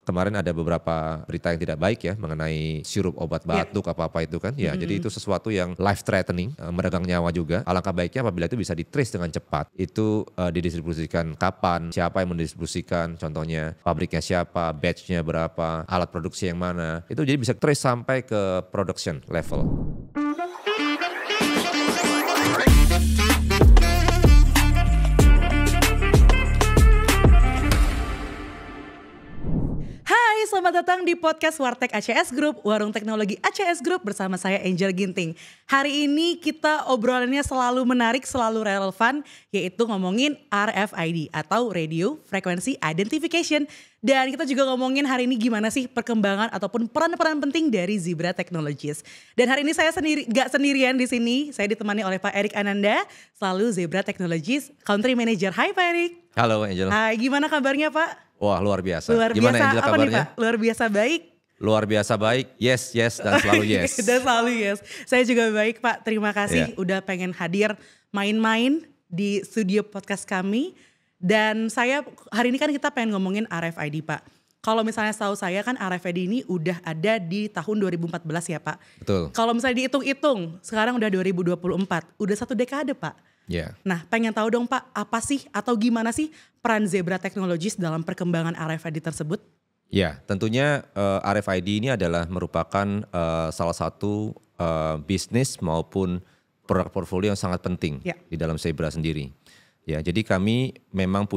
kemarin ada beberapa berita yang tidak baik ya mengenai sirup obat batuk apa-apa itu kan. Ya, jadi itu sesuatu yang life threatening, meregang nyawa juga. Alangkah baiknya apabila itu bisa di-trace dengan cepat. Itu didistribusikan kapan, siapa yang mendistribusikan, contohnya pabriknya siapa, batch-nya berapa, alat produksi yang mana. Itu jadi bisa trace sampai ke production level. Selamat datang di podcast Wartech ACS Group, Warung Teknologi ACS Group bersama saya Angel Ginting. Hari ini kita obrolannya selalu menarik, selalu relevan, yaitu ngomongin RFID atau Radio Frequency Identification. Dan kita juga ngomongin hari ini gimana sih perkembangan ataupun peran-peran penting dari Zebra Technologies. Dan hari ini saya gak sendirian di sini, saya ditemani oleh Pak Erik Ananda, selalu Zebra Technologies Country Manager. Hai Pak Erik. Halo Angel. Hai, gimana kabarnya Pak? Wah, luar biasa. Gimana Angel apa kabarnya? Nih, Pak? Luar biasa baik? Luar biasa baik, yes, dan selalu yes. Dan selalu yes. Saya juga baik Pak, terima kasih udah pengen hadir main-main di studio podcast kami. Dan saya hari ini kan kita pengen ngomongin RFID Pak. Kalau misalnya setahu saya kan RFID ini udah ada di tahun 2014 ya Pak. Betul. Kalau misalnya dihitung-hitung, sekarang udah 2024, udah 1 dekade Pak. Yeah. Nah, pengen tahu dong Pak, apa sih atau gimana sih peran Zebra Technologies dalam perkembangan RFID tersebut? Ya, tentunya RFID ini adalah merupakan salah satu bisnis maupun produk portfolio yang sangat penting di dalam Zebra sendiri. Ya, jadi kami memang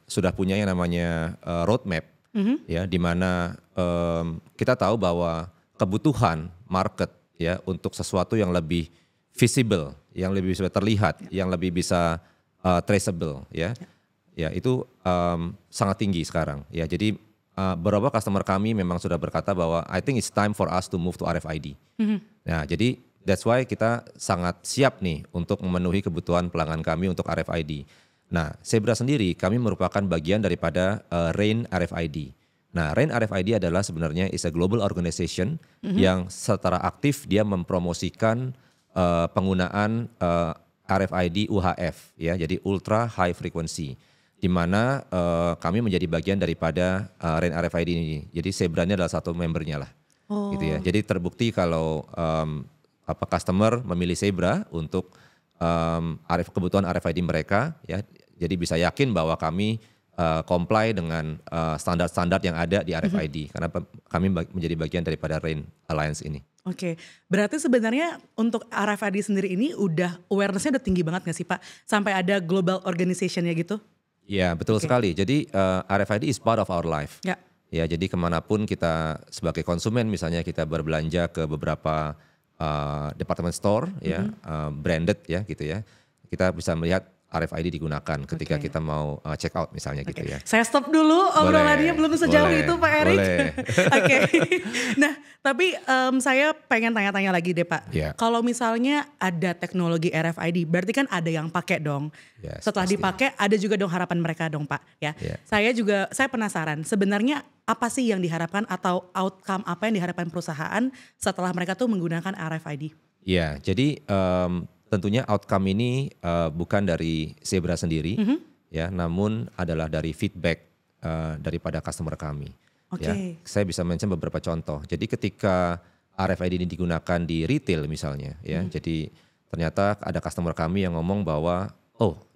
sudah punya yang namanya roadmap, ya, di mana kita tahu bahwa kebutuhan market ya untuk sesuatu yang lebih visible, yang lebih bisa terlihat, yang lebih bisa traceable, ya itu sangat tinggi sekarang. Ya, jadi beberapa customer kami memang sudah berkata bahwa I think it's time for us to move to RFID. Nah, jadi that's why kita sangat siap nih untuk memenuhi kebutuhan pelanggan kami untuk RFID. Nah, Zebra sendiri kami merupakan bagian daripada RAIN RFID. Nah, RAIN RFID adalah sebenarnya is a global organization yang secara aktif dia mempromosikan penggunaan RFID UHF, ya, jadi Ultra High Frequency, di mana kami menjadi bagian daripada RAIN RFID ini. Jadi Zebra ini adalah satu membernya lah, gitu ya. Jadi terbukti kalau customer memilih Zebra untuk kebutuhan RFID mereka, ya, jadi bisa yakin bahwa kami comply dengan standar-standar yang ada di RFID, karena kami menjadi bagian daripada RAIN Alliance ini. Oke, berarti sebenarnya untuk RFID sendiri ini udah awareness-nya udah tinggi banget gak sih Pak? Sampai ada global organization-nya gitu? Ya, betul sekali. Jadi RFID is part of our life. Ya, jadi kemanapun kita sebagai konsumen, misalnya kita berbelanja ke beberapa department store, ya, branded ya gitu ya, kita bisa melihat RFID digunakan ketika kita mau check out misalnya gitu ya. Saya stop dulu obrolannya, belum sejauh itu Pak Erik. Oke. Nah, tapi saya pengen tanya-tanya lagi deh Pak. Kalau misalnya ada teknologi RFID, berarti kan ada yang pakai dong. Setelah dipakai ada juga dong harapan mereka dong Pak. Ya. Saya penasaran sebenarnya apa sih yang diharapkan atau outcome apa yang diharapkan perusahaan setelah mereka tuh menggunakan RFID? Ya, jadi tentunya outcome ini bukan dari Zebra sendiri, ya, namun adalah dari feedback daripada customer kami. Ya, saya bisa mention beberapa contoh. Jadi ketika RFID ini digunakan di retail misalnya, ya, jadi ternyata ada customer kami yang ngomong bahwa,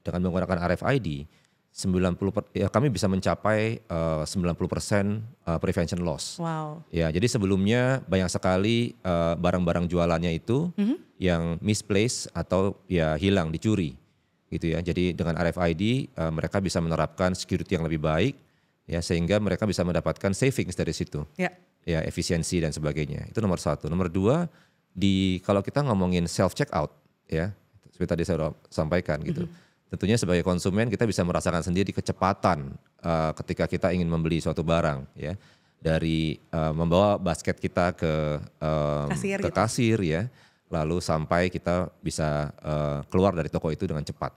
dengan menggunakan RFID, kami bisa mencapai 90% prevention loss. Wow. Ya, jadi sebelumnya banyak sekali barang-barang jualannya itu yang misplaced atau ya hilang, dicuri, gitu ya. Jadi dengan RFID mereka bisa menerapkan security yang lebih baik, ya, sehingga mereka bisa mendapatkan savings dari situ, ya, efisiensi dan sebagainya. Itu nomor 1. Nomor 2, kalau kita ngomongin self checkout, ya, seperti tadi saya sampaikan gitu. Tentunya sebagai konsumen kita bisa merasakan sendiri kecepatan ketika kita ingin membeli suatu barang, ya, dari membawa basket kita ke kasir, ya, lalu sampai kita bisa keluar dari toko itu dengan cepat,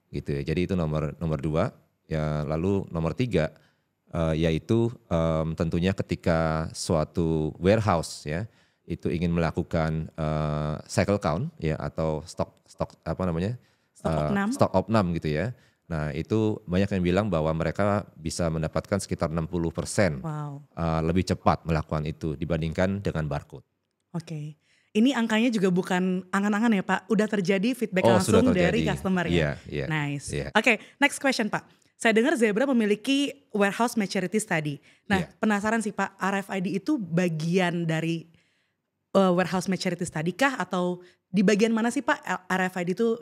gitu ya. Jadi itu nomor 2, ya. Lalu nomor 3 yaitu tentunya ketika suatu warehouse, ya, itu ingin melakukan cycle count, ya, atau stok opnam gitu ya. Nah itu banyak yang bilang bahwa mereka bisa mendapatkan sekitar 60% lebih cepat melakukan itu dibandingkan dengan barcode. Oke. Ini angkanya juga bukan angan-angan ya Pak, udah terjadi feedback langsung dari customer ya? Iya. Nice. Oke, next question Pak. Saya dengar Zebra memiliki warehouse maturity study. Nah penasaran sih Pak, RFID itu bagian dari warehouse maturity study kah? Atau di bagian mana sih Pak RFID itu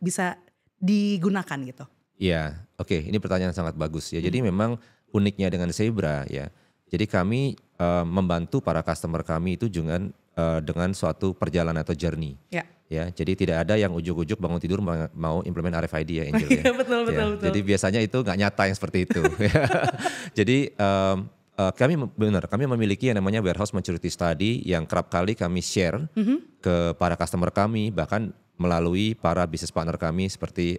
bisa digunakan gitu? Iya, oke, ini pertanyaan sangat bagus ya. Jadi memang uniknya dengan Zebra ya. Jadi kami membantu para customer kami itu dengan suatu perjalanan atau journey. Ya, jadi tidak ada yang ujuk-ujuk bangun tidur mau implement RFID ya Angel ya. Betul. Jadi biasanya itu nggak nyata yang seperti itu. Jadi kami memiliki yang namanya warehouse maturity study yang kerap kali kami share ke para customer kami, bahkan melalui para business partner kami seperti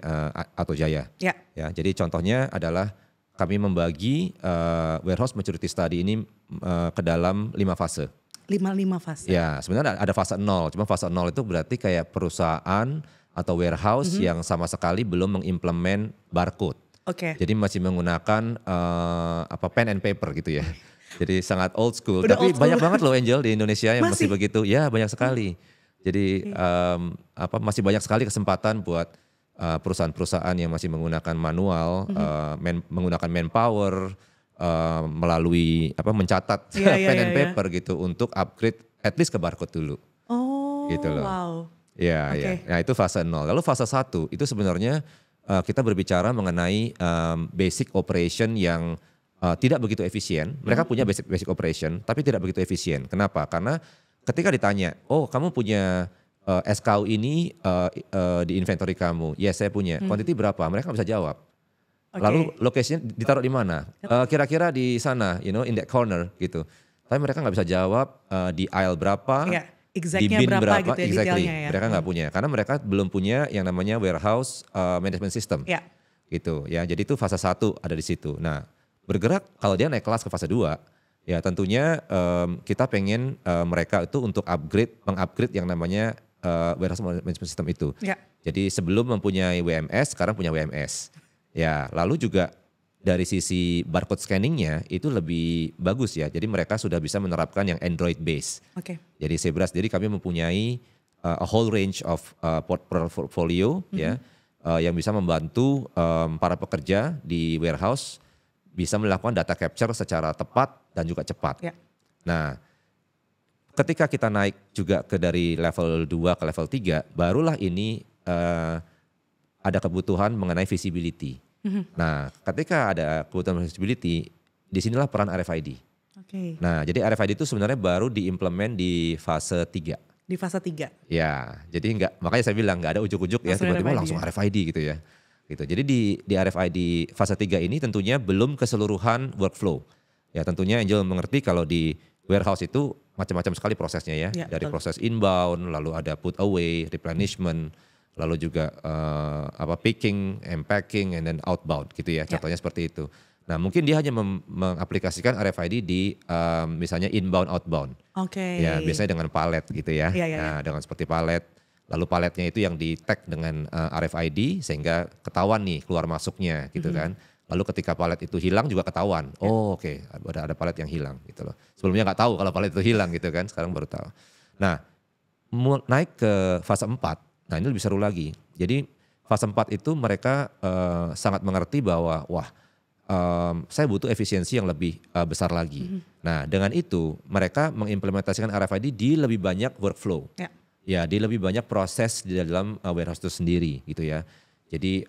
Atau Jaya. Ya, jadi contohnya adalah kami membagi warehouse maturity study ini ke dalam 5 fase. 5 fase. Ya, sebenarnya ada fase 0. Cuma fase 0 itu berarti kayak perusahaan atau warehouse yang sama sekali belum mengimplement barcode. Jadi masih menggunakan pen and paper gitu ya. Jadi sangat old school. Tapi banyak banget loh Angel di Indonesia yang masih begitu. Ya, banyak sekali. Jadi masih banyak sekali kesempatan buat perusahaan-perusahaan yang masih menggunakan manual, menggunakan manpower, melalui mencatat pen and paper gitu untuk upgrade at least ke barcode dulu. Gitu loh. Wow. Ya. Nah itu fase 0. Lalu fase 1 itu sebenarnya kita berbicara mengenai basic operation yang tidak begitu efisien. Mereka punya basic operation tapi tidak begitu efisien. Kenapa? Karena ketika ditanya, oh kamu punya SKU ini di inventory kamu. Yes saya punya. Quantity berapa? Mereka nggak bisa jawab. Lalu lokasinya ditaruh di mana? Kira-kira di sana, in that corner gitu. Tapi mereka nggak bisa jawab di aisle berapa, di bin berapa gitu ya, exactly. Ya. Mereka nggak punya, karena mereka belum punya yang namanya warehouse management system. Gitu ya. Jadi itu fase 1 ada di situ. Nah bergerak kalau dia naik kelas ke fase 2, ya tentunya kita pengen mereka itu untuk mengupgrade yang namanya warehouse management system itu. Jadi sebelum mempunyai WMS, sekarang punya WMS. Ya, lalu juga dari sisi barcode scanningnya itu lebih bagus ya. Jadi mereka sudah bisa menerapkan yang Android base. Jadi Zebra sendiri kami mempunyai a whole range of portfolio ya, yang bisa membantu para pekerja di warehouse bisa melakukan data capture secara tepat dan juga cepat. Nah, ketika kita naik juga dari level 2 ke level 3, barulah ini ada kebutuhan mengenai visibility. Nah, ketika ada kebutuhan visibility, disinilah peran RFID. Nah, jadi RFID itu sebenarnya baru diimplement di fase 3. Di fase 3? Ya, jadi makanya saya bilang nggak ada ujuk-ujuk ya, tiba-tiba langsung RFID gitu ya. Gitu. Jadi di RFID fase 3 ini tentunya belum keseluruhan workflow. Ya tentunya Angel mengerti kalau di warehouse itu macam-macam sekali prosesnya ya. Dari proses inbound, lalu ada put away, replenishment, lalu juga picking, and then outbound gitu ya. Contohnya seperti itu. Nah mungkin dia hanya mengaplikasikan RFID di misalnya inbound, outbound. Ya biasanya dengan palet gitu ya. Nah dengan seperti palet. Lalu paletnya itu yang di tag dengan RFID sehingga ketahuan nih keluar masuknya gitu kan. Lalu ketika palet itu hilang juga ketahuan. Ada palet yang hilang gitu loh. Sebelumnya nggak tahu kalau palet itu hilang gitu kan. Sekarang baru tahu. Nah naik ke fase 4. Nah ini lebih seru lagi. Jadi fase 4 itu mereka sangat mengerti bahwa saya butuh efisiensi yang lebih besar lagi. Nah dengan itu mereka mengimplementasikan RFID di lebih banyak workflow. Ya di lebih banyak proses di dalam warehouse itu sendiri gitu ya. Jadi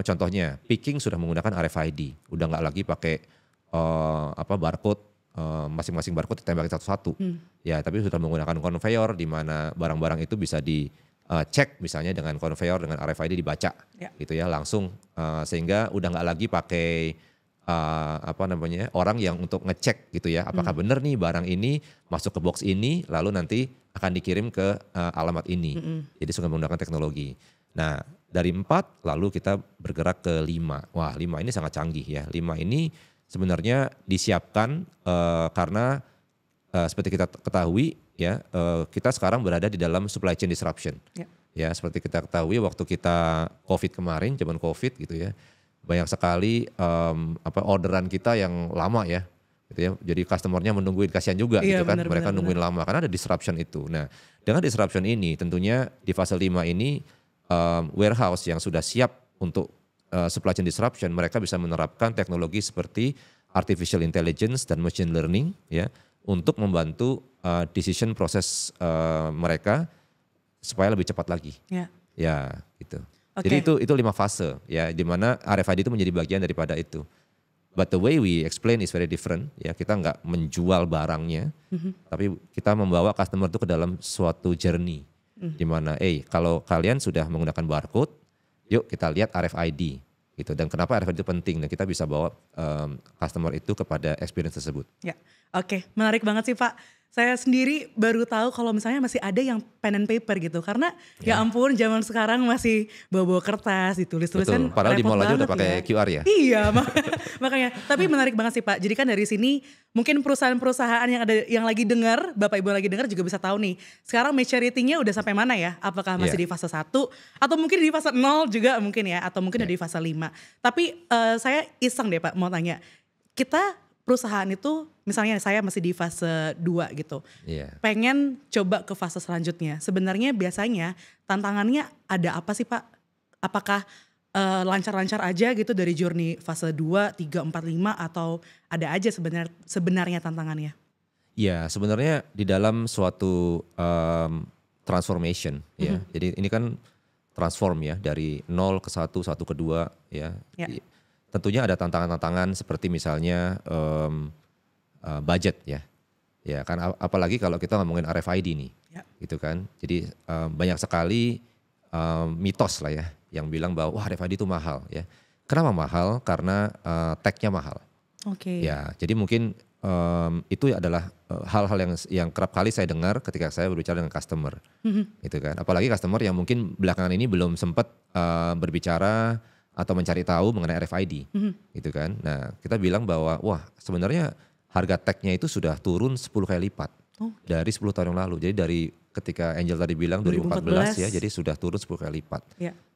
contohnya picking sudah menggunakan RFID. Udah nggak lagi pakai barcode, masing-masing barcode ditembakin satu-satu. Ya tapi sudah menggunakan conveyor di mana barang-barang itu bisa dicek misalnya dengan conveyor dengan RFID dibaca gitu ya langsung sehingga udah nggak lagi pakai orang yang untuk ngecek gitu ya apakah benar nih barang ini masuk ke box ini lalu nanti akan dikirim ke alamat ini. Jadi sudah menggunakan teknologi. Nah dari 4 lalu kita bergerak ke 5. Wah 5 ini sangat canggih ya. 5 ini sebenarnya disiapkan karena seperti kita ketahui ya kita sekarang berada di dalam supply chain disruption. Ya, seperti kita ketahui waktu kita COVID kemarin, zaman COVID gitu ya, banyak sekali orderan kita yang lama ya, gitu ya. Jadi customernya menungguin, kasihan juga gitu kan, mereka nungguin lama karena ada disruption itu. Nah, dengan disruption ini tentunya di fase 5 ini warehouse yang sudah siap untuk supply chain disruption, mereka bisa menerapkan teknologi seperti artificial intelligence dan machine learning ya untuk membantu decision proses mereka supaya lebih cepat lagi. Ya, gitu. Jadi itu 5 fase ya, di mana RFID itu menjadi bagian daripada itu. But the way we explain is very different. Ya, kita nggak menjual barangnya, tapi kita membawa customer itu ke dalam suatu journey, di mana, kalau kalian sudah menggunakan barcode, yuk kita lihat RFID. Gitu. Dan kenapa RFID itu penting? Dan kita bisa bawa customer itu kepada experience tersebut. Ya, oke, menarik banget sih Pak. Saya sendiri baru tahu kalau misalnya masih ada yang pen and paper gitu. Karena ya ampun zaman sekarang masih bawa-bawa kertas, ditulis-tulis kan. Padahal di mall aja udah pakai QR ya. Iya makanya. Tapi menarik banget sih Pak. Jadi kan dari sini mungkin perusahaan-perusahaan yang lagi dengar, Bapak Ibu lagi dengar juga bisa tahu nih. Sekarang maturity-nya udah sampai mana ya? Apakah masih di fase 1 atau mungkin di fase 0 juga mungkin ya. Atau mungkin di fase 5. Tapi saya iseng deh Pak mau tanya. Kita perusahaan itu misalnya saya masih di fase 2 gitu. Pengen coba ke fase selanjutnya. Sebenarnya biasanya tantangannya ada apa sih Pak? Apakah lancar-lancar aja gitu dari journey fase 2, 3, 4, 5 atau ada aja sebenarnya tantangannya? Ya, sebenarnya di dalam suatu transformation ya. Jadi ini kan transform ya dari 0 ke 1, 1 ke 2 ya. Tentunya ada tantangan-tantangan seperti misalnya budget ya. Ya kan apalagi kalau kita ngomongin RFID nih. Gitu kan. Jadi banyak sekali mitos lah ya yang bilang bahwa wah RFID itu mahal ya. Kenapa mahal? Karena tag-nya mahal. Ya, jadi mungkin itu adalah hal-hal yang kerap kali saya dengar ketika saya berbicara dengan customer. Gitu kan. Apalagi customer yang mungkin belakangan ini belum sempat berbicara atau mencari tahu mengenai RFID, gitu kan. Nah, kita bilang bahwa wah sebenarnya harga tag-nya itu sudah turun 10 kali lipat dari 10 tahun yang lalu. Jadi dari ketika Angel tadi bilang 2014 ya, jadi sudah turun 10 kali lipat.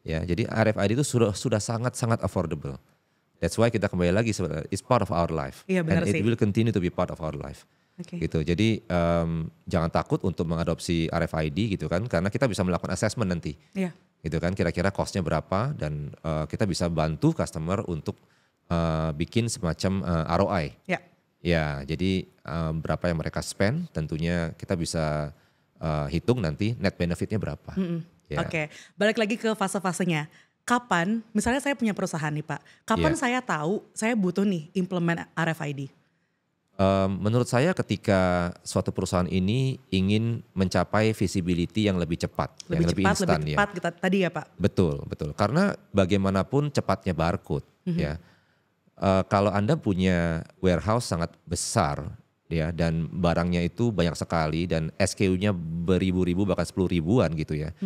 Ya, jadi RFID itu sudah sangat-sangat affordable. That's why kita kembali lagi it's part of our life, and it will continue to be part of our life. Gitu. Jadi jangan takut untuk mengadopsi RFID gitu kan, karena kita bisa melakukan assessment nanti. Gitu kan, kira-kira cost-nya berapa dan kita bisa bantu customer untuk bikin semacam ROI. Ya, jadi berapa yang mereka spend, tentunya kita bisa hitung nanti net benefit-nya berapa. Balik lagi ke fase-fasenya. Kapan, misalnya saya punya perusahaan nih Pak, kapan saya tahu saya butuh nih implement RFID? Menurut saya ketika suatu perusahaan ini ingin mencapai visibility yang lebih cepat, yang lebih instan ya. Lebih cepat tadi ya Pak? Betul. Karena bagaimanapun cepatnya barcode ya. Kalau Anda punya warehouse sangat besar ya dan barangnya itu banyak sekali dan SKU-nya beribu-ribu bahkan 10 ribuan gitu ya.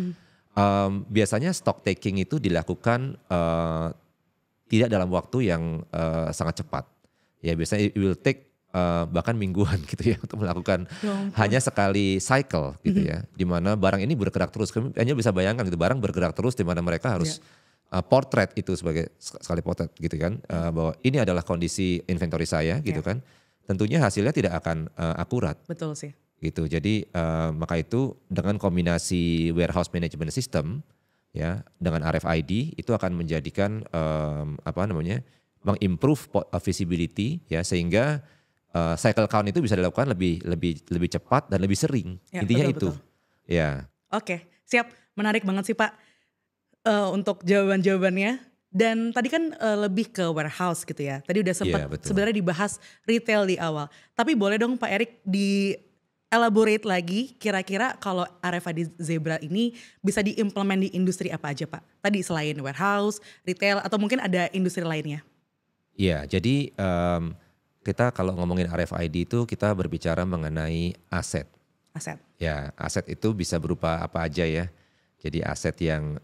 Biasanya stock taking itu dilakukan tidak dalam waktu yang sangat cepat. Ya biasanya it will take bahkan mingguan gitu ya untuk melakukan hanya sekali cycle gitu ya, di mana barang ini bergerak terus. Hanya bisa bayangkan gitu, barang bergerak terus di mana mereka harus portrait itu sebagai sekali potret gitu kan, bahwa ini adalah kondisi inventory saya gitu kan. Tentunya hasilnya tidak akan akurat. Betul sih. Gitu. Jadi maka itu dengan kombinasi warehouse management system ya dengan RFID itu akan menjadikan mengimprove visibility ya, sehingga cycle count itu bisa dilakukan lebih cepat dan lebih sering. Intinya betul. Ya. Oke, siap. Menarik banget sih Pak untuk jawaban-jawabannya. Dan tadi kan lebih ke warehouse gitu ya. Tadi udah sempat sebenarnya dibahas retail di awal. Tapi boleh dong Pak Erik elaborate lagi kira-kira kalau RFID Zebra ini bisa diimplement di industri apa aja Pak? Tadi selain warehouse, retail atau mungkin ada industri lainnya? Iya, jadi kita kalau ngomongin RFID itu kita berbicara mengenai aset. Ya, aset itu bisa berupa apa aja ya. Jadi aset yang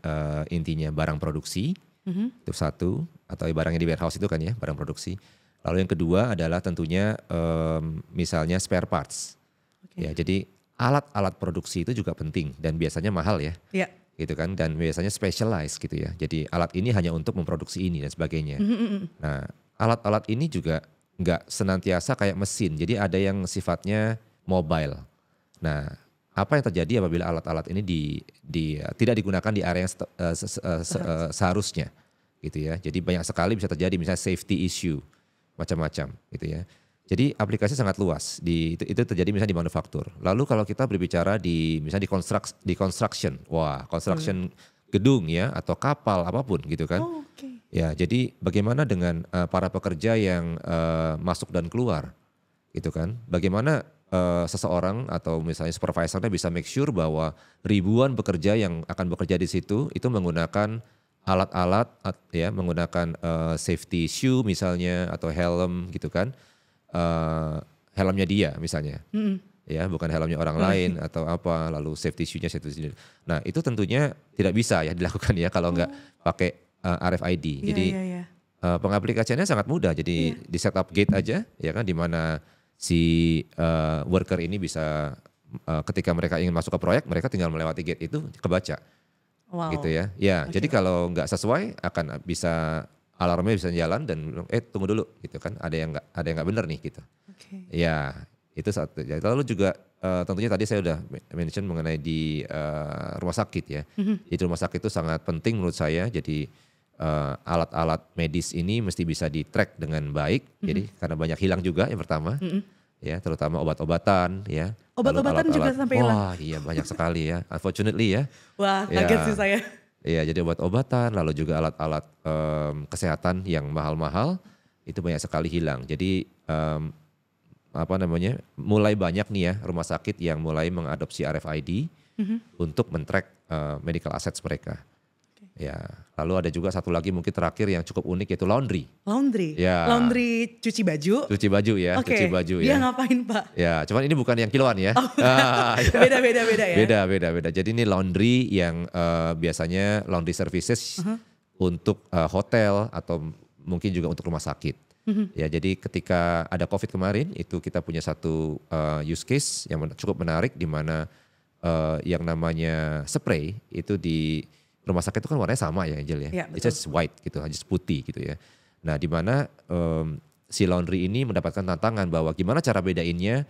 intinya barang produksi, itu satu, atau barangnya di warehouse itu kan ya, barang produksi. Lalu yang kedua adalah tentunya misalnya spare parts. Ya, jadi alat-alat produksi itu juga penting dan biasanya mahal ya. gitu kan, dan biasanya specialized gitu ya. Jadi alat ini hanya untuk memproduksi ini dan sebagainya. Nah, alat-alat ini juga nggak senantiasa kayak mesin. Jadi ada yang sifatnya mobile. Nah, apa yang terjadi apabila alat-alat ini tidak digunakan di area yang seharusnya, gitu ya. Jadi banyak sekali bisa terjadi misalnya safety issue, macam-macam, gitu ya. Jadi aplikasi sangat luas. Itu terjadi misalnya di manufaktur. Lalu kalau kita berbicara misalnya di construction, construction gedung ya atau kapal apapun gitu kan. Oh, okay. Ya, jadi bagaimana dengan para pekerja yang masuk dan keluar, gitu kan? Bagaimana seseorang atau misalnya supervisornya bisa make sure bahwa ribuan pekerja yang akan bekerja di situ itu menggunakan alat-alat ya, menggunakan safety shoe misalnya atau helm gitu kan, helmnya dia misalnya, ya bukan helmnya orang lain atau apa, lalu safety shoe-nya Nah itu tentunya tidak bisa ya dilakukan ya kalau nggak pakai RFID. Jadi pengaplikasiannya sangat mudah. Jadi di setup gate aja ya kan, di mana si worker ini bisa ketika mereka ingin masuk ke proyek, mereka tinggal melewati gate itu kebaca, gitu ya. Ya, jadi kalau nggak sesuai akan bisa alarmnya bisa jalan dan tunggu dulu gitu kan, ada yang nggak benar nih gitu. Ya itu satu. Lalu juga tentunya tadi saya udah mention mengenai di rumah sakit ya. Jadi rumah sakit itu sangat penting menurut saya. Jadi alat-alat medis ini mesti bisa di-track dengan baik. Jadi karena banyak hilang juga yang pertama, ya terutama obat-obatan ya. Obat-obatan juga sampai hilang. Wah iya banyak sekali ya, unfortunately ya. Wah kaget sih saya. Iya jadi obat-obatan, lalu juga alat-alat kesehatan yang mahal-mahal itu banyak sekali hilang. Jadi mulai banyak nih ya rumah sakit yang mulai mengadopsi RFID untuk men-track medical assets mereka. Ya, lalu ada juga satu lagi mungkin terakhir yang cukup unik yaitu laundry. Laundry? Ya. Laundry cuci baju? Cuci baju ya, cuci baju ya. Dia ngapain Pak? Ya, cuman ini bukan yang kiloan ya. Beda ya? Beda. Jadi ini laundry yang biasanya laundry services untuk hotel atau mungkin juga untuk rumah sakit. Ya, jadi ketika ada COVID kemarin itu kita punya satu use case yang cukup menarik di mana yang namanya spray itu di rumah sakit itu kan warnanya sama ya Angel ya. It's just white gitu, just putih gitu ya. Nah di mana si laundry ini mendapatkan tantangan bahwa gimana cara bedainnya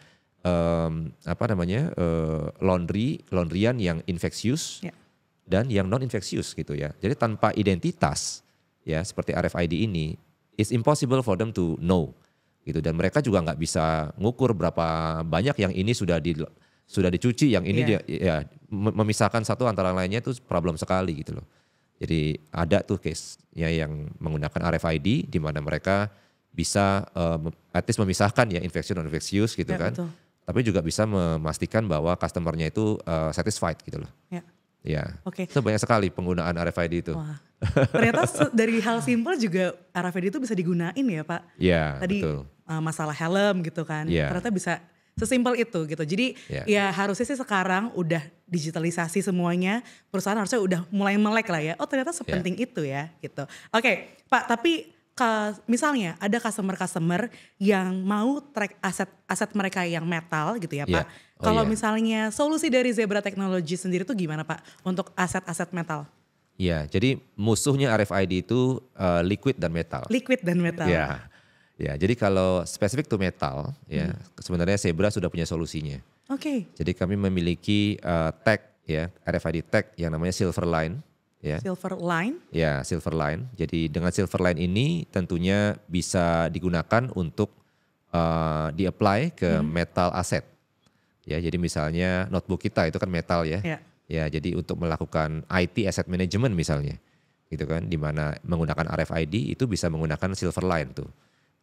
laundryan yang infeksius dan yang non infeksius gitu ya. Jadi tanpa identitas ya seperti RFID ini, it's impossible for them to know gitu, dan mereka juga nggak bisa ngukur berapa banyak yang ini sudah dicuci, yang ini dia memisahkan satu antara lainnya itu problem sekali gitu loh. Jadi ada tuh case-nya yang menggunakan RFID di mana mereka bisa at least memisahkan ya infeksius non infeksius gitu kan. Betul. Tapi juga bisa memastikan bahwa customer-nya itu satisfied gitu loh. Ya. So banyak sekali penggunaan RFID itu. Wah. Ternyata dari hal simpel juga RFID itu bisa digunain ya Pak. Iya, tadi betul. Masalah helm gitu kan. Ternyata bisa sesimpel itu gitu. Jadi ya harusnya sih sekarang udah digitalisasi semuanya. Perusahaan harusnya udah mulai melek lah ya. Oh ternyata sepenting itu ya gitu. Oke, Pak, tapi misalnya ada customer yang mau track aset mereka yang metal gitu ya Pak. Kalau misalnya solusi dari Zebra Technology sendiri tuh gimana Pak untuk aset-aset metal? Ya, jadi musuhnya RFID itu liquid dan metal. Liquid dan metal. Ya, jadi kalau spesifik to metal, ya sebenarnya Zebra sudah punya solusinya. Jadi kami memiliki tag ya, RFID tag yang namanya Silverline. Ya. Silverline? Ya, Silverline. Jadi dengan Silverline ini tentunya bisa digunakan untuk di-apply ke metal asset. Ya, jadi misalnya notebook kita itu kan metal ya. Ya, jadi untuk melakukan IT asset management misalnya, gitu kan, di mana menggunakan RFID itu bisa menggunakan Silverline tuh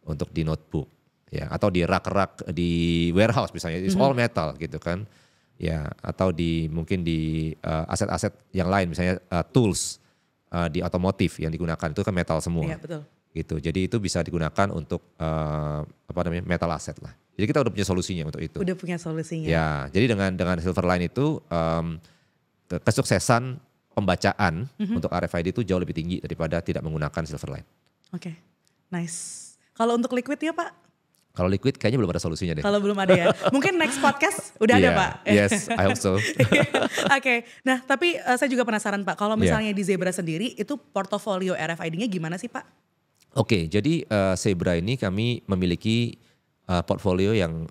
untuk di notebook, ya, atau di rak-rak di warehouse misalnya, it's all metal gitu kan, ya, atau mungkin di aset-aset yang lain misalnya tools di otomotif yang digunakan itu kan metal semua. Iya betul. Gitu, jadi itu bisa digunakan untuk metal asset lah. Jadi kita udah punya solusinya untuk itu. Udah punya solusinya. Ya, jadi dengan Silverline itu kesuksesan pembacaan untuk RFID itu jauh lebih tinggi daripada tidak menggunakan Silverline. Nice. Kalau untuk liquid ya Pak? Kalau liquid kayaknya belum ada solusinya deh. Kalau belum ada ya. Mungkin next podcast udah ada Pak. Yes, I hope so. Oke. Nah tapi saya juga penasaran Pak. Kalau misalnya di Zebra sendiri itu portofolio RFID-nya gimana sih Pak? Oke, jadi Zebra ini kami memiliki portfolio yang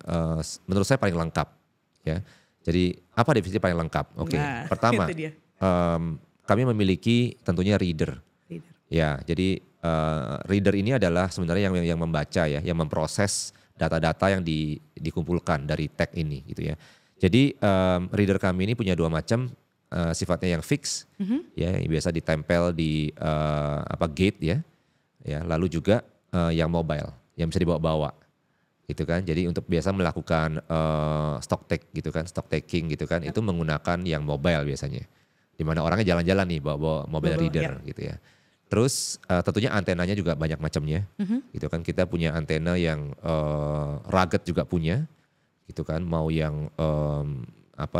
menurut saya paling lengkap. Ya. Jadi apa definisi paling lengkap? Oke, pertama kami memiliki tentunya reader. Ya, jadi reader ini adalah sebenarnya yang membaca ya, yang memproses data-data yang dikumpulkan dari tag ini gitu ya. Jadi reader kami ini punya dua macam, sifatnya yang fix, ya biasa ditempel di gate ya, lalu juga yang mobile, yang bisa dibawa-bawa, gitu kan. Jadi untuk biasa melakukan stock take gitu kan, stock taking gitu kan, itu menggunakan yang mobile biasanya, di mana orangnya jalan-jalan nih bawa mobile reader gitu ya. Terus tentunya antenanya juga banyak macamnya, gitu kan. Kita punya antena yang rugged juga punya, gitu kan. Mau yang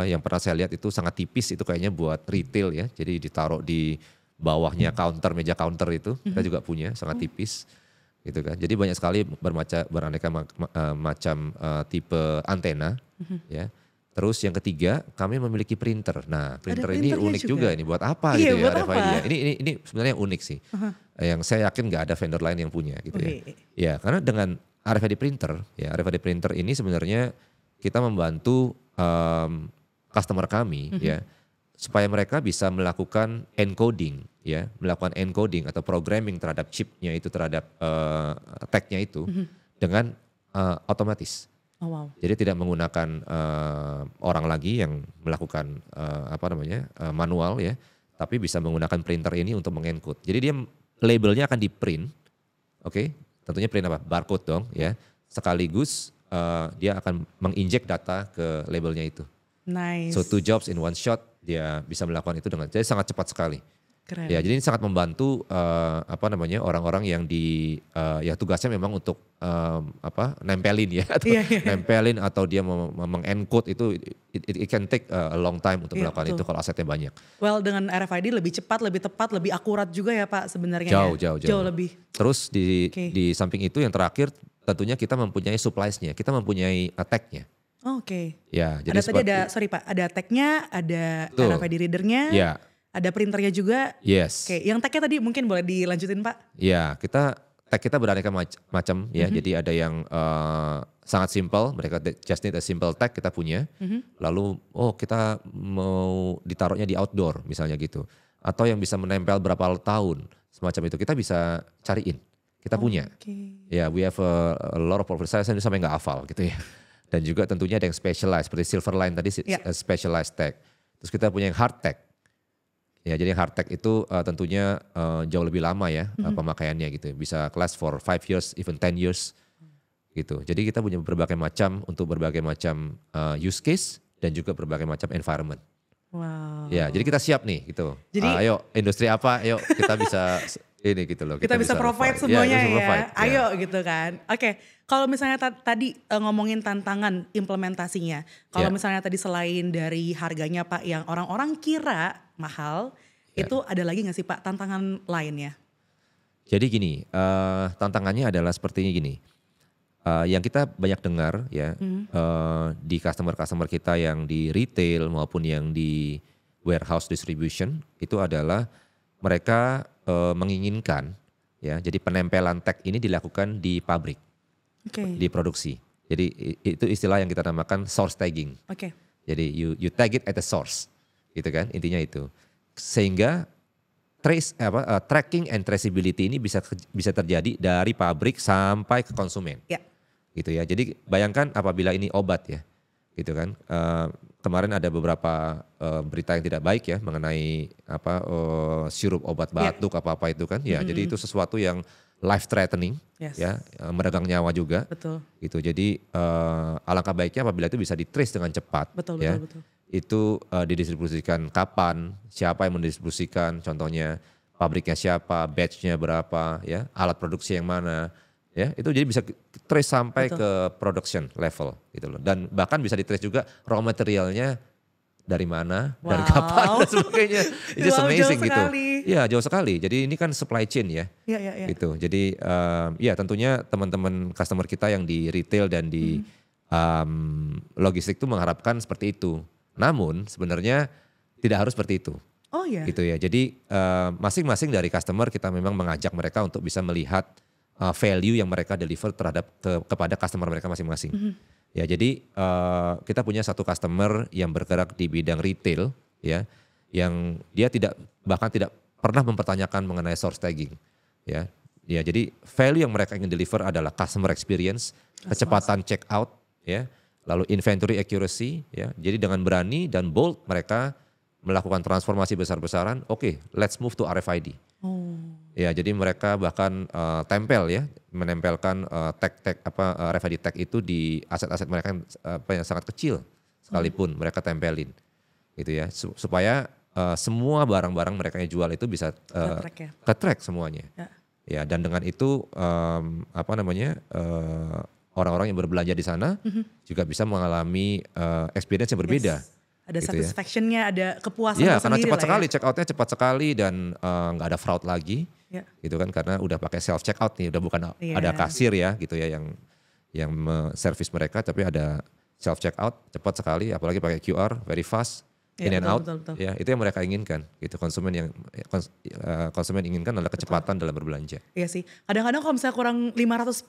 yang pernah saya lihat itu sangat tipis, itu kayaknya buat retail ya. Jadi ditaruh di bawahnya meja counter itu, kita juga punya sangat tipis, gitu kan. Jadi banyak sekali beraneka macam tipe antena, ya. Terus yang ketiga, kami memiliki printer. Nah, printer ini unik juga ini buat apa gitu ya RFID ya. Ini sebenarnya unik sih. Yang saya yakin nggak ada vendor lain yang punya gitu ya. Ya, karena dengan RFID printer, ya RFID printer ini sebenarnya kita membantu customer kami ya supaya mereka bisa melakukan encoding ya, melakukan encoding atau programming terhadap chipnya itu, terhadap tagnya itu dengan otomatis. Oh, wow. Jadi tidak menggunakan orang lagi yang melakukan manual ya, tapi bisa menggunakan printer ini untuk mengencode. Jadi dia labelnya akan di print, oke? Tentunya print apa? Barcode dong ya. Sekaligus dia akan menginjek data ke labelnya itu. Nice. So 2 jobs in 1 shot, dia bisa melakukan itu jadi sangat cepat sekali. Keren. Ya, jadi ini sangat membantu orang-orang yang ya tugasnya memang untuk nempelin ya, atau nempelin atau dia mengencode itu, it can take a long time untuk melakukan itu kalau asetnya banyak. Well, dengan RFID lebih cepat, lebih tepat, lebih akurat juga ya Pak sebenarnya. Jauh lebih. Terus di samping itu yang terakhir tentunya kita mempunyai supplies-nya, kita mempunyai tag-nya. Oke. Ya, jadi ada tag-nya, ada RFID reader-nya. Ya. Ada printernya juga. Yes. Oke, yang tagnya tadi mungkin boleh dilanjutin Pak? Ya, tag kita beraneka macam ya. Jadi ada yang sangat simple, mereka just need a simple tag kita punya. Lalu kita mau ditaruhnya di outdoor misalnya gitu. Atau yang bisa menempel berapa tahun semacam itu, kita bisa cariin. Kita punya. Ya, we have a lot of profile. Saya sampai nggak hafal gitu ya. Dan juga tentunya ada yang specialized seperti Silverline tadi, specialized tag. Terus kita punya yang hard tag. Ya, jadi hard tag itu tentunya jauh lebih lama ya pemakaiannya gitu. Bisa last for 5 years, even 10 years gitu. Jadi kita punya berbagai macam untuk berbagai macam use case dan juga berbagai macam environment. Wow. Ya, jadi kita siap nih gitu. Jadi ayo industri apa, ayo kita bisa ini gitu loh. Kita bisa provide semuanya ya. Ayo gitu kan. Oke, kalau misalnya tadi ngomongin tantangan implementasinya. Kalau misalnya tadi selain dari harganya Pak yang orang-orang kira mahal, itu ada lagi gak sih Pak tantangan lainnya? Jadi gini, tantangannya adalah seperti gini. Yang kita banyak dengar ya di customer kita yang di retail maupun yang di warehouse distribution itu adalah mereka menginginkan ya, jadi penempelan tag ini dilakukan di pabrik, di produksi. Jadi itu istilah yang kita namakan source tagging. Jadi you tag it at the source, gitu kan, intinya itu. Sehingga tracking and traceability ini bisa terjadi dari pabrik sampai ke konsumen, gitu ya. Jadi bayangkan apabila ini obat ya, gitu kan. Kemarin ada beberapa berita yang tidak baik ya mengenai sirup obat batuk apa itu kan ya. Jadi itu sesuatu yang life threatening ya, meregang nyawa juga. Betul. Gitu. Jadi alangkah baiknya apabila itu bisa di-trace dengan cepat. Betul. Itu didistribusikan kapan, siapa yang mendistribusikan, contohnya pabriknya siapa, batchnya berapa ya, alat produksi yang mana. Ya, itu jadi bisa trace sampai ke production level gitu loh. Dan bahkan bisa di trace juga raw materialnya dari mana, dari kapan dan sebagainya. Itu amazing gitu. Iya jauh sekali. Jadi ini kan supply chain ya. Iya. Gitu. Jadi ya tentunya teman-teman customer kita yang di retail dan di logistik itu mengharapkan seperti itu. Namun sebenarnya tidak harus seperti itu. Oh iya. Gitu ya. Jadi masing-masing dari customer kita memang mengajak mereka untuk bisa melihat value yang mereka deliver terhadap kepada customer mereka masing-masing. Ya, jadi kita punya satu customer yang bergerak di bidang retail, ya, yang dia bahkan tidak pernah mempertanyakan mengenai source tagging, ya. Ya, jadi value yang mereka ingin deliver adalah customer experience, kecepatan check out, ya, lalu inventory accuracy, ya. Jadi dengan berani dan bold mereka melakukan transformasi besar-besaran. Oke, let's move to RFID. Ya, jadi mereka bahkan menempelkan tag RFID tag itu di aset-aset mereka yang sangat kecil sekalipun mereka tempelin, gitu ya, supaya semua barang-barang mereka yang jual itu bisa ke-track semuanya. Ya, dan dengan itu orang-orang yang berbelanja di sana juga bisa mengalami experience yang berbeda. Ada gitu satisfaction-nya, ada kepuasan ya, tersendiri. Karena cepat sekali, ya. check out-nya cepat sekali dan nggak ada fraud lagi, gitu kan, karena udah pakai self check out nih, udah bukan ada kasir ya, gitu ya, yang service mereka, tapi ada self check out, cepat sekali, apalagi pakai QR, very fast, in and out, betul. Ya itu yang mereka inginkan, gitu. Konsumen inginkan adalah kecepatan dalam berbelanja. Iya sih, kadang-kadang kalau misalnya kurang 500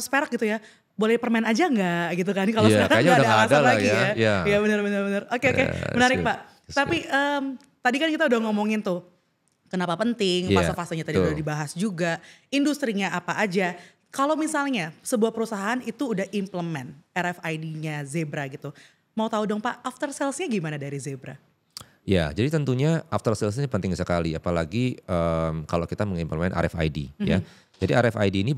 perak gitu ya, boleh permen aja nggak gitu kan, kalau sekarang nggak ada alasan lagi ya. Iya benar. Oke, menarik Pak. Tapi tadi kan kita udah ngomongin tuh kenapa penting, fase-fasenya tadi udah dibahas juga, industrinya apa aja. Kalau misalnya sebuah perusahaan itu udah implement RFID-nya Zebra gitu, mau tahu dong Pak, after sales-nya gimana dari Zebra? Ya, jadi tentunya after sales-nya penting sekali, apalagi kalau kita mengimplement RFID, ya. Jadi RFID ini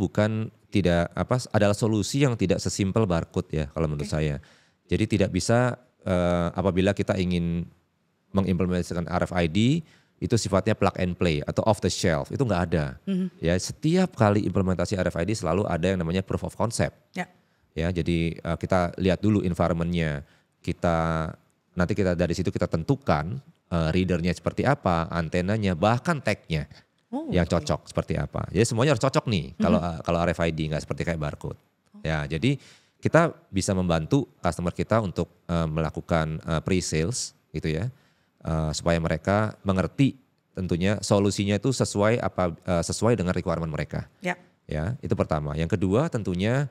adalah solusi yang tidak sesimpel barcode ya kalau menurut saya. Jadi tidak bisa apabila kita ingin mengimplementasikan RFID itu sifatnya plug and play atau off the shelf, itu nggak ada. Ya, setiap kali implementasi RFID selalu ada yang namanya proof of concept. Ya, jadi kita lihat dulu environment-nya, nanti kita dari situ kita tentukan readernya seperti apa, antenanya, bahkan tag-nya. Yang cocok seperti apa. Jadi semuanya harus cocok nih kalau RFID, nggak seperti kayak barcode. Ya, jadi kita bisa membantu customer kita untuk melakukan pre-sales gitu ya, supaya mereka mengerti tentunya solusinya itu sesuai dengan requirement mereka. Ya, itu pertama. Yang kedua tentunya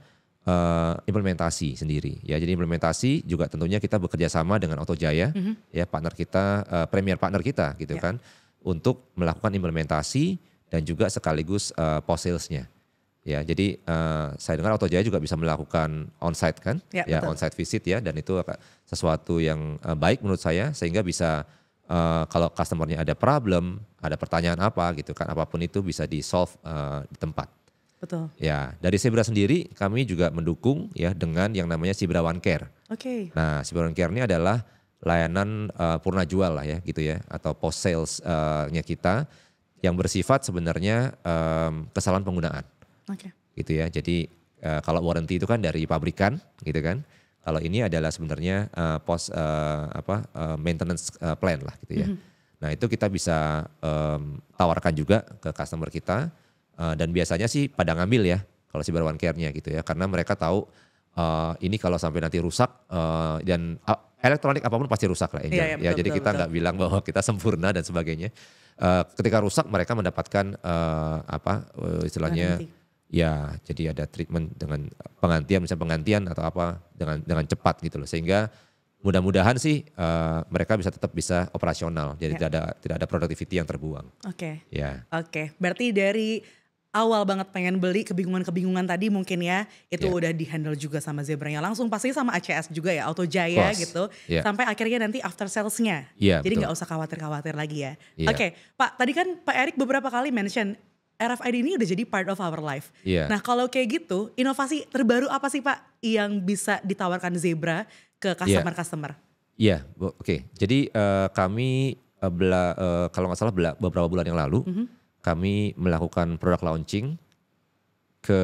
implementasi sendiri. Ya, jadi implementasi juga tentunya kita bekerja sama dengan Autojaya, ya, partner kita, premier partner kita gitu kan, untuk melakukan implementasi dan juga sekaligus post sales-nya. Ya, jadi saya dengar Autojaya juga bisa melakukan onsite kan, onsite visit ya, dan itu sesuatu yang baik menurut saya, sehingga bisa kalau customer-nya ada problem, ada pertanyaan apa gitu kan, apapun itu bisa di-solve di tempat. Betul. Ya, dari Zebra sendiri kami juga mendukung ya dengan yang namanya Zebra One Care. Nah, Zebra One Care ini adalah layanan purna jual lah ya gitu ya, atau post sales-nya kita yang bersifat sebenarnya kesalahan penggunaan. Gitu ya. Jadi kalau warranty itu kan dari pabrikan gitu kan. Kalau ini adalah sebenarnya maintenance plan lah gitu ya. Nah, itu kita bisa tawarkan juga ke customer kita, dan biasanya sih pada ngambil ya kalau Zebra One Care-nya gitu ya, karena mereka tahu ini kalau sampai nanti rusak dan elektronik apapun pasti rusak lah Angel. Ya, jadi kita nggak bilang bahwa kita sempurna dan sebagainya. Ketika rusak mereka mendapatkan istilahnya ya, jadi ada treatment dengan penggantian atau apa dengan cepat gitu loh, sehingga mudah-mudahan sih mereka tetap bisa operasional. Jadi tidak ada productivity yang terbuang. Berarti dari awal banget pengen beli, kebingungan tadi mungkin ya, itu udah di-handle juga sama Zebra-nya langsung, pasti sama ACS juga ya, Autojaya gitu, sampai akhirnya nanti after sales-nya. Jadi nggak usah khawatir-khawatir lagi ya. Pak, tadi kan Pak Erik beberapa kali mention RFID ini udah jadi part of our life. Nah, kalau kayak gitu, inovasi terbaru apa sih Pak yang bisa ditawarkan Zebra ke customer-customer? Jadi kami kalau nggak salah beberapa bulan yang lalu, kami melakukan product launching ke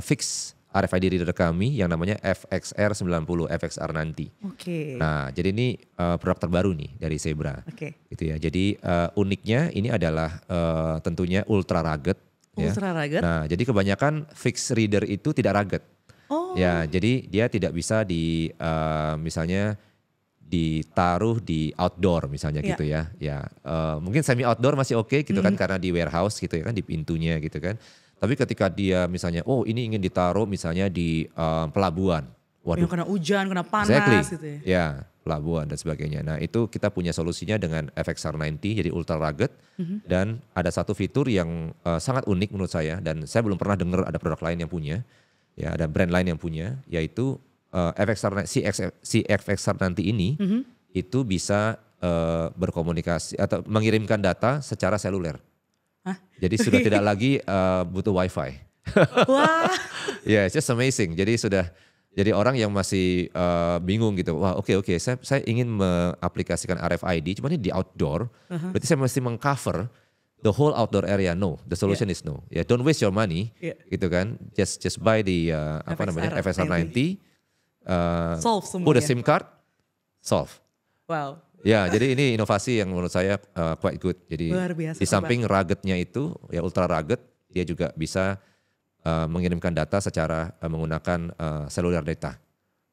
fix RFID reader kami yang namanya FXR90, FXR90. Oke. Nah, jadi ini produk terbaru nih dari Zebra. Oke. Gitu ya. Jadi uniknya ini adalah tentunya ultra rugged. Ultra rugged. Nah, jadi kebanyakan fixed reader itu tidak rugged. Oh. Ya, jadi dia tidak bisa misalnya ditaruh di outdoor misalnya gitu ya. Ya, mungkin semi outdoor masih oke gitu kan karena di warehouse gitu ya kan di pintunya gitu kan. Tapi ketika dia misalnya, ini ingin ditaruh misalnya di pelabuhan. Waduh. Yang kena hujan, kena panas gitu ya. Ya, pelabuhan dan sebagainya. Nah itu kita punya solusinya dengan FXR90 jadi ultra rugged. Dan ada satu fitur yang sangat unik menurut saya. Dan saya belum pernah dengar ada produk lain yang punya. Ya ada brand lain yang punya. Yaitu si FXR90 ini itu bisa berkomunikasi atau mengirimkan data secara seluler. Hah? Jadi sudah tidak lagi butuh wifi. Wah. Yeah, it's just amazing. Jadi orang yang masih bingung gitu. Wah oke, saya ingin mengaplikasikan RFID, cuma ini di outdoor. Berarti saya mesti mengcover the whole outdoor area. No, the solution is no. Ya, don't waste your money, gitu kan. Just buy the FXR90. Solve semuanya. Put a SIM card, solve. Wow. Ya, jadi ini inovasi yang menurut saya quite good. Jadi luar biasa, di samping ruggednya itu, ya ultra rugged, dia juga bisa mengirimkan data secara menggunakan cellular data.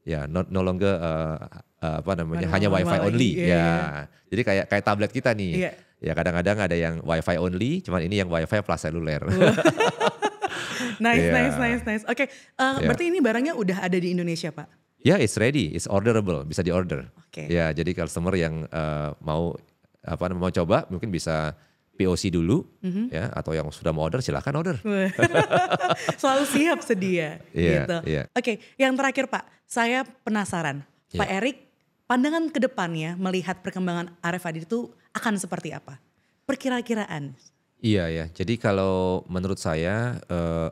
Ya, no longer hanya wifi only. Ya, jadi kayak tablet kita nih. Ya kadang-kadang ada yang wifi only, cuman ini yang wifi plus seluler. Nice. Oke, berarti ini barangnya udah ada di Indonesia, Pak? Ya, it's ready, it's orderable, bisa diorder. Okay. Ya, jadi customer yang mau coba mungkin bisa POC dulu, ya, atau yang sudah mau order silakan order. Selalu siap sedia, gitu. Yeah. Oke, yang terakhir Pak, saya penasaran, Pak Erik, pandangan ke depannya melihat perkembangan RFID itu akan seperti apa? Perkira-kiraan. Iya ya, jadi kalau menurut saya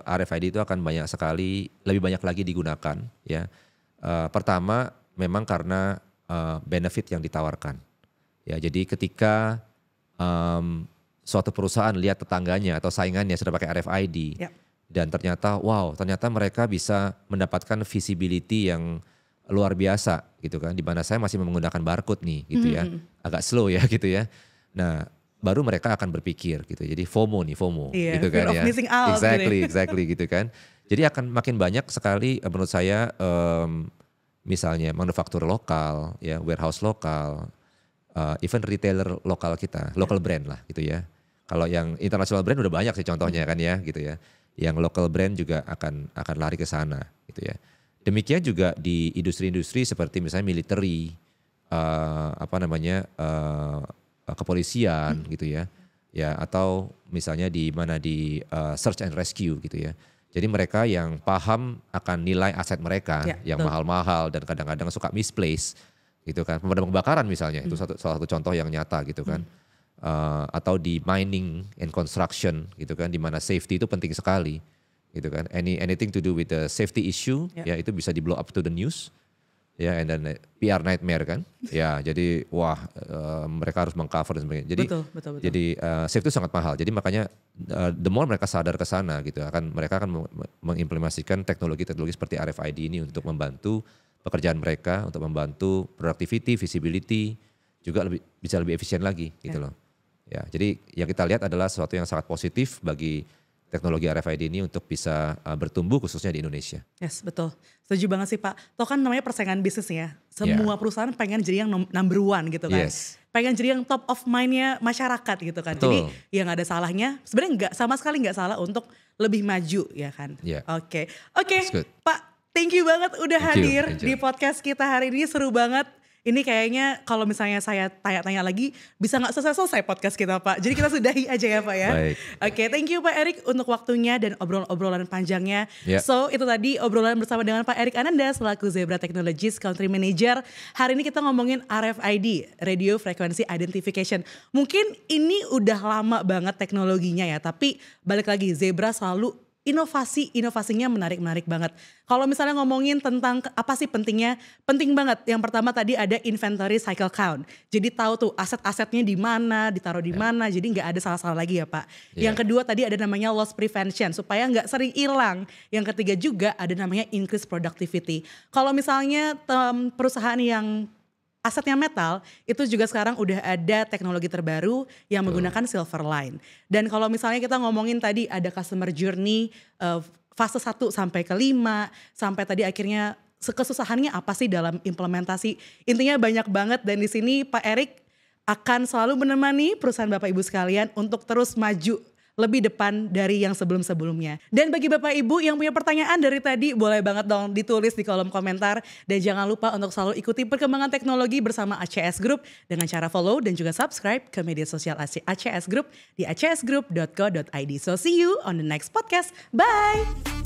RFID itu akan lebih banyak lagi digunakan, ya. Pertama memang karena benefit yang ditawarkan. Ya, jadi ketika suatu perusahaan lihat tetangganya atau saingannya sudah pakai RFID dan ternyata mereka bisa mendapatkan visibility yang luar biasa gitu kan, di mana saya masih menggunakan barcode nih gitu ya, agak slow ya gitu ya. Nah, baru mereka akan berpikir gitu. Jadi FOMO gitu kan ya. Exactly gitu kan. Jadi akan makin banyak sekali menurut saya misalnya manufaktur lokal, ya warehouse lokal, even retailer lokal kita, local brand lah gitu ya. Kalau yang international brand udah banyak sih contohnya kan ya gitu ya. Yang local brand juga akan lari ke sana gitu ya. Demikian juga di industri-industri seperti misalnya military, kepolisian gitu ya. Ya atau misalnya di search and rescue gitu ya. Jadi mereka yang paham akan nilai aset mereka yang mahal-mahal dan kadang-kadang suka misplace gitu kan. Pemadam kebakaran misalnya itu salah satu contoh yang nyata gitu kan. Atau di mining and construction gitu kan, di mana safety itu penting sekali gitu kan. Anything to do with the safety issue ya itu bisa di blow up to the news. Ya, and then PR nightmare kan. Ya, jadi mereka harus mengcover dan sebagainya. Jadi betul. Jadi safety itu sangat mahal. Jadi makanya the more mereka sadar ke sana gitu, mereka akan mengimplementasikan teknologi seperti RFID ini untuk membantu pekerjaan mereka, untuk membantu productivity, visibility, juga bisa lebih efisien lagi gitu loh. Ya, jadi yang kita lihat adalah sesuatu yang sangat positif bagi teknologi RFID ini untuk bisa bertumbuh khususnya di Indonesia. Yes, betul. Setuju banget sih Pak. Toh kan namanya persaingan bisnis ya. Semua perusahaan pengen jadi yang number one gitu kan. Yes. Pengen jadi yang top of mind-nya masyarakat gitu kan. Betul. Jadi ya gak ada salahnya. Sebenarnya sama sekali gak salah untuk lebih maju ya kan. Yeah. Oke, Pak, thank you banget udah hadir di podcast kita hari ini. Seru banget. Ini kayaknya kalau misalnya saya tanya-tanya lagi bisa gak selesai-selesai podcast kita Pak. Jadi kita sudahi aja ya Pak ya. Oke, thank you Pak Erik untuk waktunya dan obrolan panjangnya. So itu tadi obrolan bersama dengan Pak Erik Ananda selaku Zebra Technologies Country Manager. Hari ini kita ngomongin RFID, Radio Frequency Identification. Mungkin ini udah lama banget teknologinya ya, tapi balik lagi Zebra selalu inovasinya menarik banget. Kalau misalnya ngomongin tentang apa sih pentingnya, penting banget. Yang pertama tadi ada inventory cycle count. Jadi tahu tuh aset-asetnya di mana, ditaruh di mana, jadi nggak ada salah-salah lagi ya Pak. Yang kedua tadi ada namanya loss prevention, supaya nggak sering hilang. Yang ketiga juga ada namanya increase productivity. Kalau misalnya perusahaan yang asetnya metal, itu juga sekarang udah ada teknologi terbaru yang menggunakan silver line. Dan kalau misalnya kita ngomongin tadi ada customer journey fase 1 sampai ke 5, sampai tadi akhirnya kesusahannya apa sih dalam implementasi. Intinya banyak banget dan di sini Pak Erik akan selalu menemani perusahaan Bapak Ibu sekalian untuk terus maju lebih depan dari yang sebelum-sebelumnya. Dan bagi Bapak Ibu yang punya pertanyaan dari tadi, boleh banget dong ditulis di kolom komentar. Dan jangan lupa untuk selalu ikuti perkembangan teknologi bersama ACS Group dengan cara follow dan juga subscribe ke media sosial ACS Group di acsgroup.co.id. So see you on the next podcast. Bye!